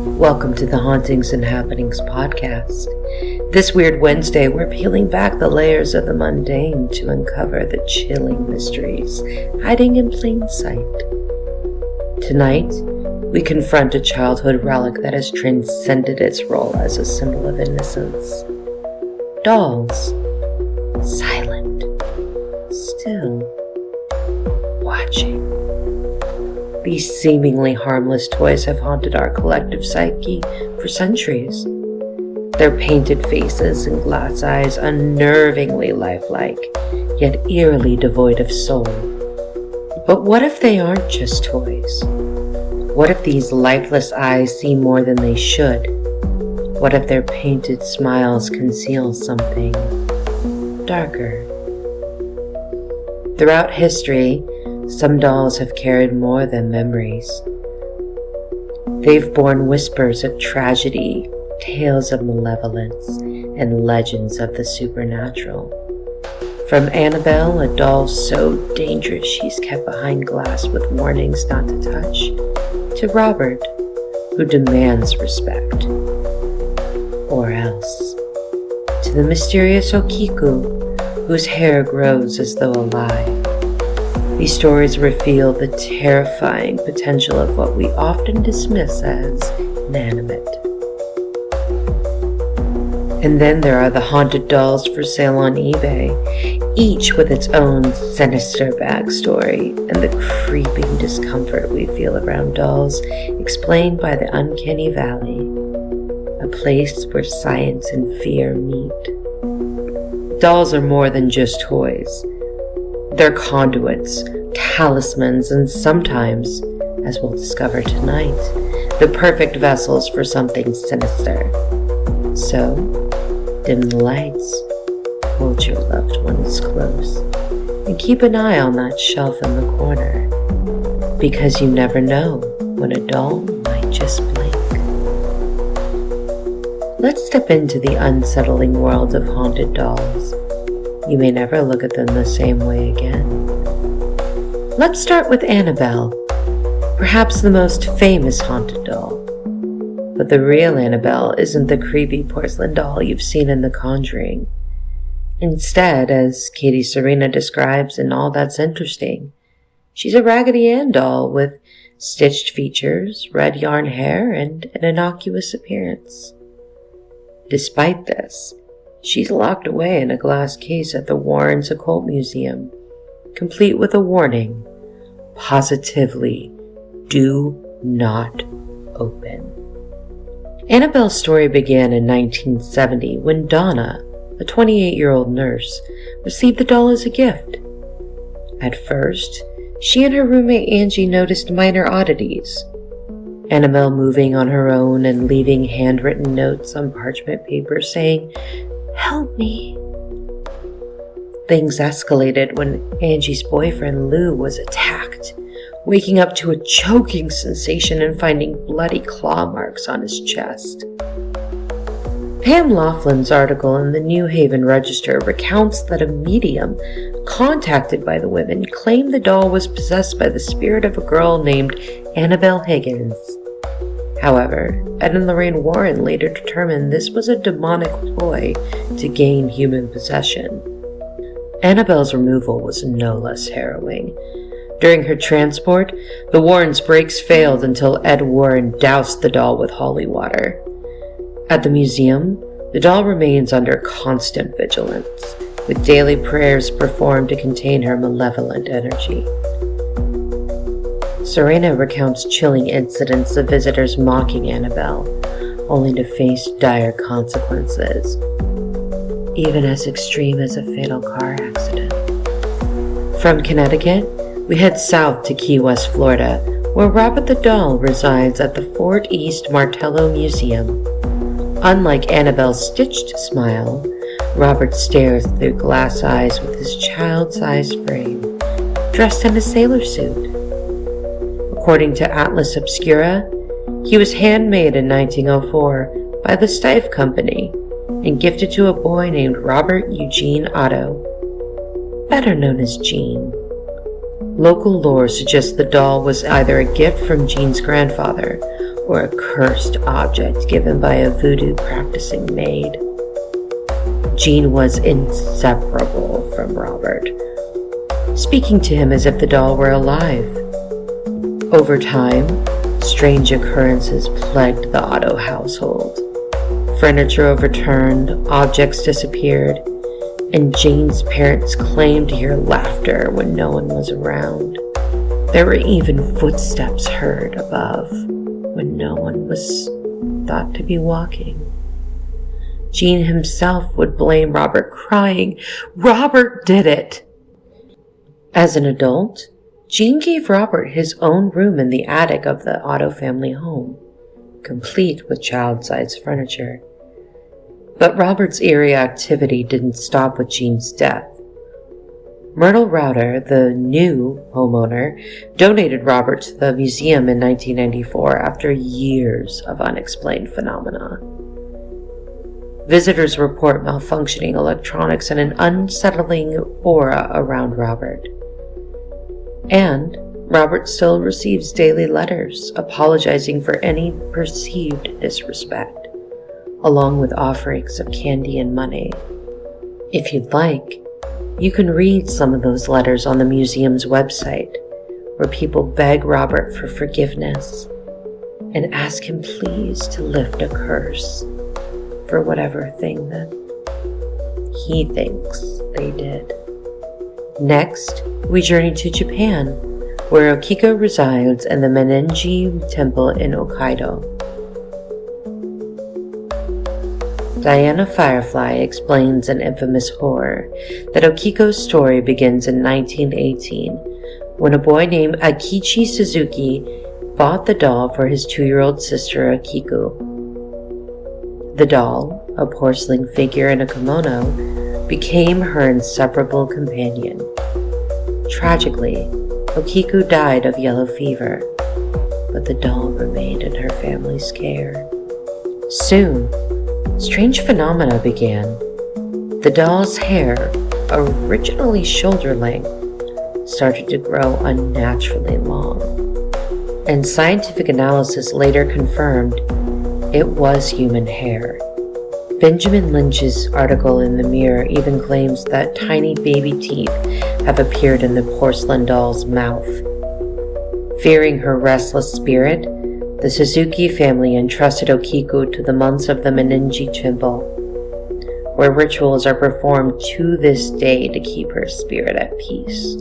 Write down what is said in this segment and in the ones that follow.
Welcome to the Hauntings and Happenings podcast. This weird Wednesday, we're peeling back the layers of the mundane to uncover the chilling mysteries hiding in plain sight. Tonight, we confront a childhood relic that has transcended its role as a symbol of innocence. Dolls. Silent. Still. Watching. These seemingly harmless toys have haunted our collective psyche for centuries. Their painted faces and glass eyes unnervingly lifelike, yet eerily devoid of soul. But what if they aren't just toys? What if these lifeless eyes see more than they should? What if their painted smiles conceal something darker? Throughout history, some dolls have carried more than memories. They've borne whispers of tragedy, tales of malevolence, and legends of the supernatural. From Annabelle, a doll so dangerous she's kept behind glass with warnings not to touch, to Robert, who demands respect. Or else. To the mysterious Okiku, whose hair grows as though alive. These stories reveal the terrifying potential of what we often dismiss as inanimate. And then there are the haunted dolls for sale on eBay, each with its own sinister backstory and the creeping discomfort we feel around dolls, explained by the uncanny valley, a place where science and fear meet. Dolls are more than just toys. They're conduits, talismans, and sometimes, as we'll discover tonight, the perfect vessels for something sinister. So, dim the lights, hold your loved ones close, and keep an eye on that shelf in the corner, because you never know when a doll might just blink. Let's step into the unsettling world of haunted dolls. You may never look at them the same way again. Let's start with Annabelle, perhaps the most famous haunted doll. But the real Annabelle isn't the creepy porcelain doll you've seen in The Conjuring. Instead, as Katie Serena describes in All That's Interesting, she's a Raggedy Ann doll with stitched features, red yarn hair, and an innocuous appearance. Despite this, she's locked away in a glass case at the Warrens Occult Museum, complete with a warning: positively, do not open. Annabelle's story began in 1970 when Donna, a 28-year-old nurse, received the doll as a gift. At first, she and her roommate Angie noticed minor oddities. Annabelle moving on her own and leaving handwritten notes on parchment paper saying, "Help me." Things escalated when Angie's boyfriend Lou was attacked, waking up to a choking sensation and finding bloody claw marks on his chest. Pam Laughlin's article in the New Haven Register recounts that a medium contacted by the women claimed the doll was possessed by the spirit of a girl named Annabelle Higgins. However, Ed and Lorraine Warren later determined this was a demonic ploy to gain human possession. Annabelle's removal was no less harrowing. During her transport, the Warrens' brakes failed until Ed Warren doused the doll with holy water. At the museum, the doll remains under constant vigilance, with daily prayers performed to contain her malevolent energy. Serena recounts chilling incidents of visitors mocking Annabelle, only to face dire consequences, even as extreme as a fatal car accident. From Connecticut, we head south to Key West, Florida, where Robert the doll resides at the Fort East Martello Museum. Unlike Annabelle's stitched smile, Robert stares through glass eyes with his child-sized frame, dressed in a sailor suit. According to Atlas Obscura, he was handmade in 1904 by the Steiff Company and gifted to a boy named Robert Eugene Otto, better known as Gene. Local lore suggests the doll was either a gift from Gene's grandfather or a cursed object given by a voodoo practicing maid. Jean was inseparable from Robert, speaking to him as if the doll were alive. Over time, strange occurrences plagued the Otto household. Furniture overturned, objects disappeared, and Jane's parents claimed to hear laughter when no one was around. There were even footsteps heard above when no one was thought to be walking. Jean himself would blame Robert, crying, "Robert did it!" As an adult, Jean gave Robert his own room in the attic of the Otto family home, complete with child-sized furniture. But Robert's eerie activity didn't stop with Jean's death. Myrtle Router, the new homeowner, donated Robert to the museum in 1994 after years of unexplained phenomena. Visitors report malfunctioning electronics and an unsettling aura around Robert. And Robert still receives daily letters apologizing for any perceived disrespect, along with offerings of candy and money. If you'd like, you can read some of those letters on the museum's website, where people beg Robert for forgiveness and ask him please to lift a curse for whatever thing that he thinks they did. Next, we journey to Japan, where Okiku resides in the Menenji Temple in Hokkaido. Diana Firefly explains an infamous horror that Okiku's story begins in 1918 when a boy named Akichi Suzuki bought the doll for his 2-year-old sister Okiku. The doll, a porcelain figure in a kimono, became her inseparable companion. Tragically, Okiku died of yellow fever, but the doll remained in her family's care. Soon, strange phenomena began. The doll's hair, originally shoulder length, started to grow unnaturally long, and scientific analysis later confirmed it was human hair. Benjamin Lynch's article in The Mirror even claims that tiny baby teeth have appeared in the porcelain doll's mouth. Fearing her restless spirit, the Suzuki family entrusted Okiku to the monks of the Menenji Temple, where rituals are performed to this day to keep her spirit at peace.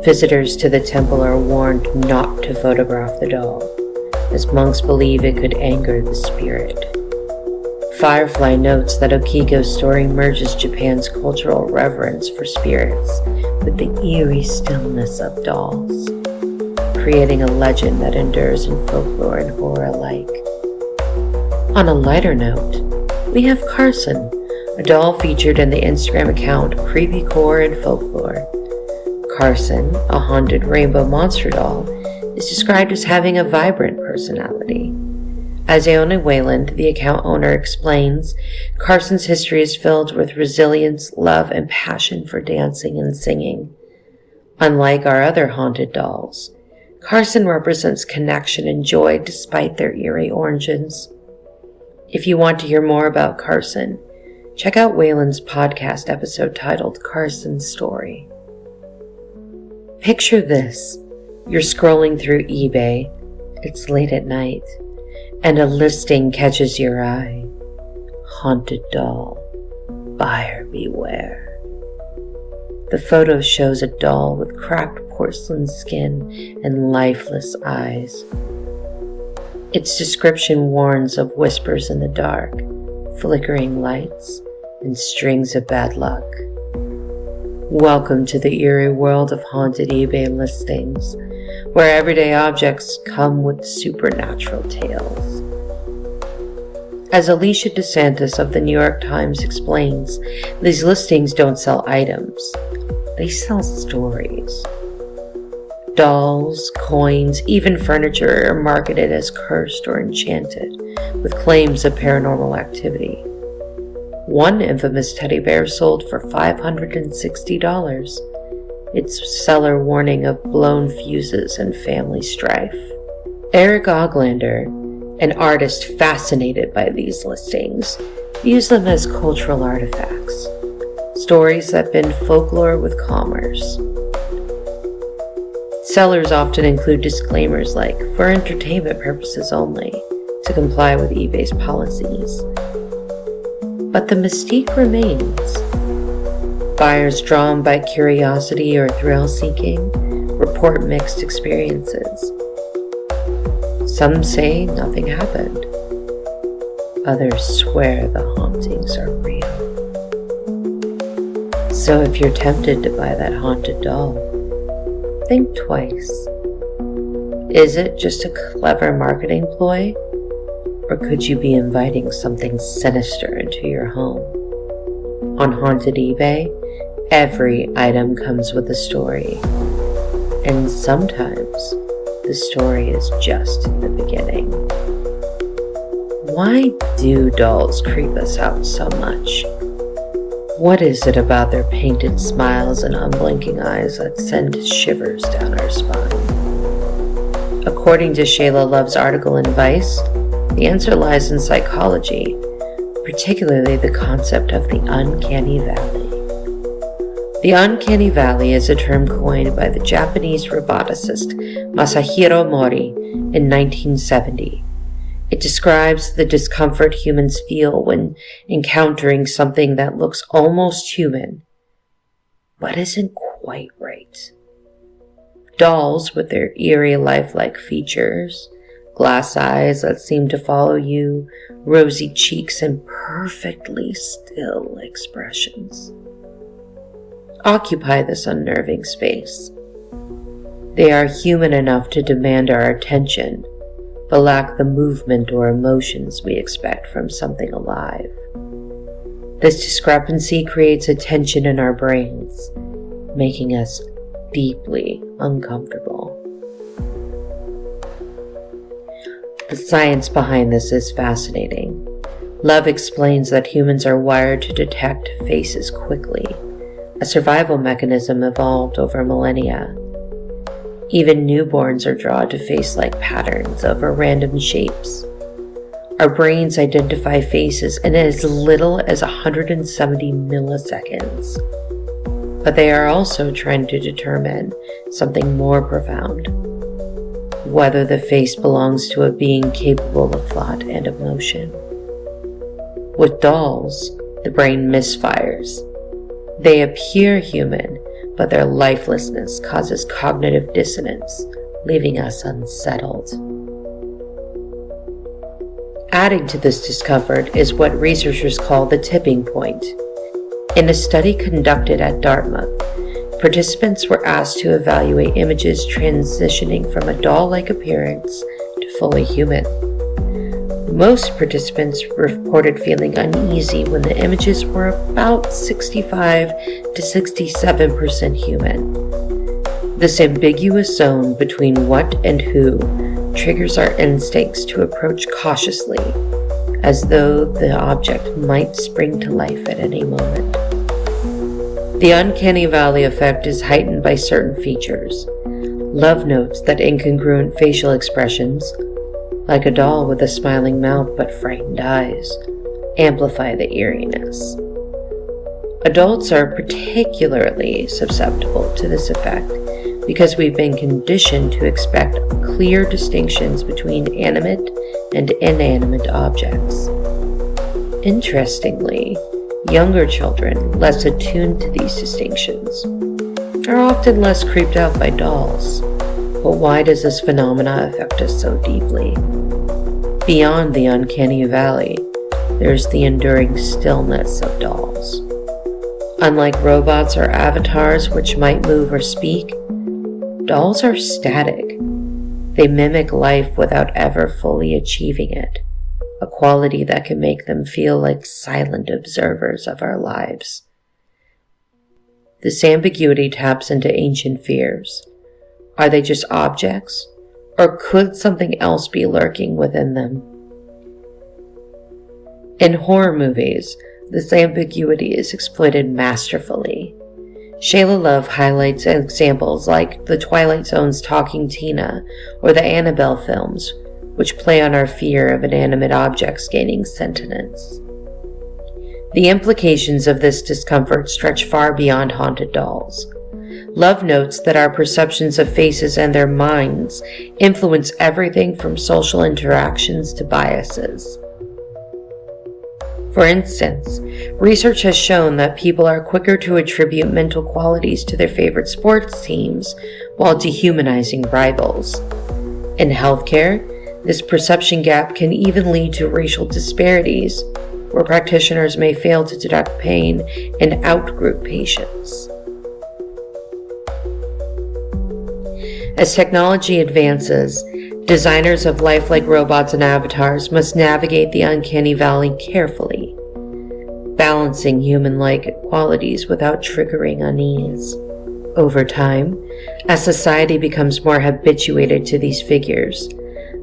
Visitors to the temple are warned not to photograph the doll, as monks believe it could anger the spirit. Firefly notes that Okiku's story merges Japan's cultural reverence for spirits with the eerie stillness of dolls, creating a legend that endures in folklore and horror alike. On a lighter note, we have Carson, a doll featured in the Instagram account Creepy Core and Folklore. Carson, a haunted rainbow monster doll, is described as having a vibrant personality. As Aona Wayland, the account owner, explains, Carson's history is filled with resilience, love, and passion for dancing and singing. Unlike our other haunted dolls, Carson represents connection and joy despite their eerie origins. If you want to hear more about Carson, check out Wayland's podcast episode titled Carson's Story. Picture this. You're scrolling through eBay. It's late at night, and a listing catches your eye. Haunted doll. Buyer beware. The photo shows a doll with cracked porcelain skin and lifeless eyes. Its description warns of whispers in the dark, flickering lights, and strings of bad luck. Welcome to the eerie world of haunted eBay listings, where everyday objects come with supernatural tales. As Alicia DeSantis of the New York Times explains, these listings don't sell items. They sell stories. Dolls, coins, even furniture are marketed as cursed or enchanted, with claims of paranormal activity. One infamous teddy bear sold for $560, its seller warning of blown fuses and family strife. Eric Oglander, An artist fascinated by these listings views them as cultural artifacts, stories that bend folklore with commerce. Sellers often include disclaimers like, for entertainment purposes only, to comply with eBay's policies. But the mystique remains. Buyers drawn by curiosity or thrill-seeking report mixed experiences. Some say nothing happened. Others swear the hauntings are real. So if you're tempted to buy that haunted doll, think twice. Is it just a clever marketing ploy? Or could you be inviting something sinister into your home? On Haunted eBay, every item comes with a story. And sometimes the story is just the beginning. Why do dolls creep us out so much? What is it about their painted smiles and unblinking eyes that send shivers down our spine? According to Shayla Love's article in Vice, the answer lies in psychology, particularly the concept of the uncanny valley. The uncanny valley is a term coined by the Japanese roboticist Masahiro Mori in 1970. It describes the discomfort humans feel when encountering something that looks almost human, but isn't quite right. Dolls with their eerie lifelike features, glass eyes that seem to follow you, rosy cheeks, and perfectly still expressions occupy this unnerving space. They are human enough to demand our attention, but lack the movement or emotions we expect from something alive. This discrepancy creates a tension in our brains, making us deeply uncomfortable. The science behind this is fascinating. Love explains that humans are wired to detect faces quickly, a survival mechanism evolved over millennia. Even newborns are drawn to face-like patterns over random shapes. Our brains identify faces in as little as 170 milliseconds. But they are also trying to determine something more profound: whether the face belongs to a being capable of thought and emotion. With dolls, the brain misfires. They appear human, but their lifelessness causes cognitive dissonance, leaving us unsettled. Adding to this discomfort is what researchers call the tipping point. In a study conducted at Dartmouth, participants were asked to evaluate images transitioning from a doll-like appearance to fully human. Most participants reported feeling uneasy when the images were about 65 to 67% human. This ambiguous zone between what and who triggers our instincts to approach cautiously, as though the object might spring to life at any moment. The uncanny valley effect is heightened by certain features. Love notes that incongruent facial expressions, like a doll with a smiling mouth but frightened eyes, amplify the eeriness. Adults are particularly susceptible to this effect because we've been conditioned to expect clear distinctions between animate and inanimate objects. Interestingly, younger children, less attuned to these distinctions, are often less creeped out by dolls. But why does this phenomena affect us so deeply? Beyond the uncanny valley, there's the enduring stillness of dolls. Unlike robots or avatars which might move or speak, dolls are static. They mimic life without ever fully achieving it, a quality that can make them feel like silent observers of our lives. This ambiguity taps into ancient fears. Are they just objects, or could something else be lurking within them? In horror movies, this ambiguity is exploited masterfully. Shayla Love highlights examples like The Twilight Zone's Talking Tina or the Annabelle films, which play on our fear of inanimate objects gaining sentience. The implications of this discomfort stretch far beyond haunted dolls. Love notes that our perceptions of faces and their minds influence everything from social interactions to biases. For instance, research has shown that people are quicker to attribute mental qualities to their favorite sports teams while dehumanizing rivals. In healthcare, this perception gap can even lead to racial disparities, where practitioners may fail to detect pain in outgroup patients. As technology advances, designers of lifelike robots and avatars must navigate the uncanny valley carefully, balancing human-like qualities without triggering unease. Over time, as society becomes more habituated to these figures,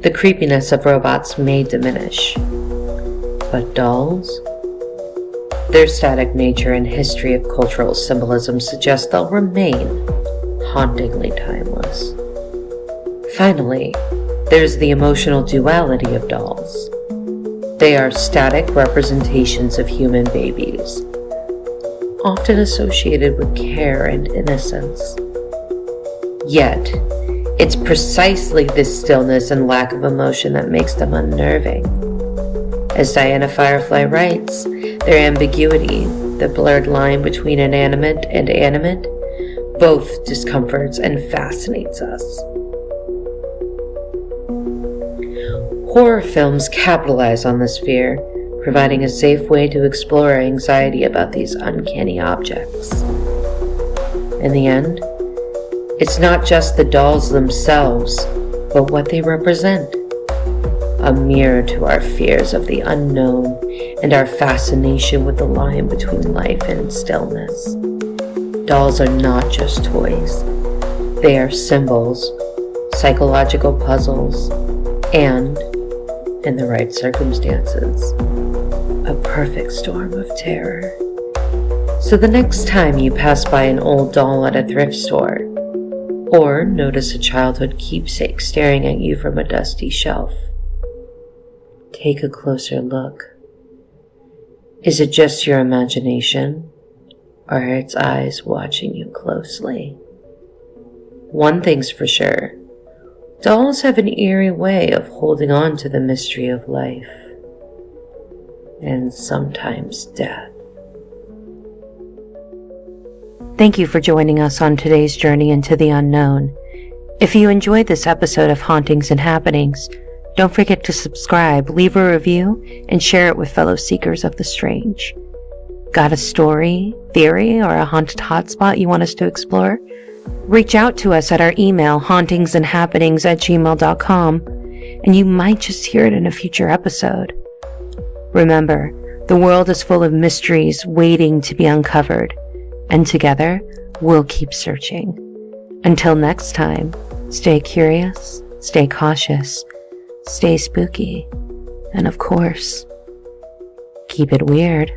the creepiness of robots may diminish. But dolls? Their static nature and history of cultural symbolism suggest they'll remain hauntingly timeless. Finally, there's the emotional duality of dolls. They are static representations of human babies, often associated with care and innocence. Yet, it's precisely this stillness and lack of emotion that makes them unnerving. As Diana Firefly writes, their ambiguity, the blurred line between inanimate and animate, both discomforts and fascinates us. Horror films capitalize on this fear, providing a safe way to explore anxiety about these uncanny objects. In the end, it's not just the dolls themselves, but what they represent. A mirror to our fears of the unknown and our fascination with the line between life and stillness. Dolls are not just toys. They are symbols, psychological puzzles, and, in the right circumstances, a perfect storm of terror. So the next time you pass by an old doll at a thrift store, or notice a childhood keepsake staring at you from a dusty shelf, take a closer look. Is it just your imagination, or are its eyes watching you closely? One thing's for sure, dolls have an eerie way of holding on to the mystery of life, and sometimes death. Thank you for joining us on today's journey into the unknown. If you enjoyed this episode of Hauntings and Happenings, don't forget to subscribe, leave a review, and share it with fellow seekers of the strange. Got a story, theory, or a haunted hotspot you want us to explore? Reach out to us at our email, hauntingsandhappenings@gmail.com, and you might just hear it in a future episode. Remember, the world is full of mysteries waiting to be uncovered, and together, we'll keep searching. Until next time, stay curious, stay cautious, stay spooky, and of course, keep it weird.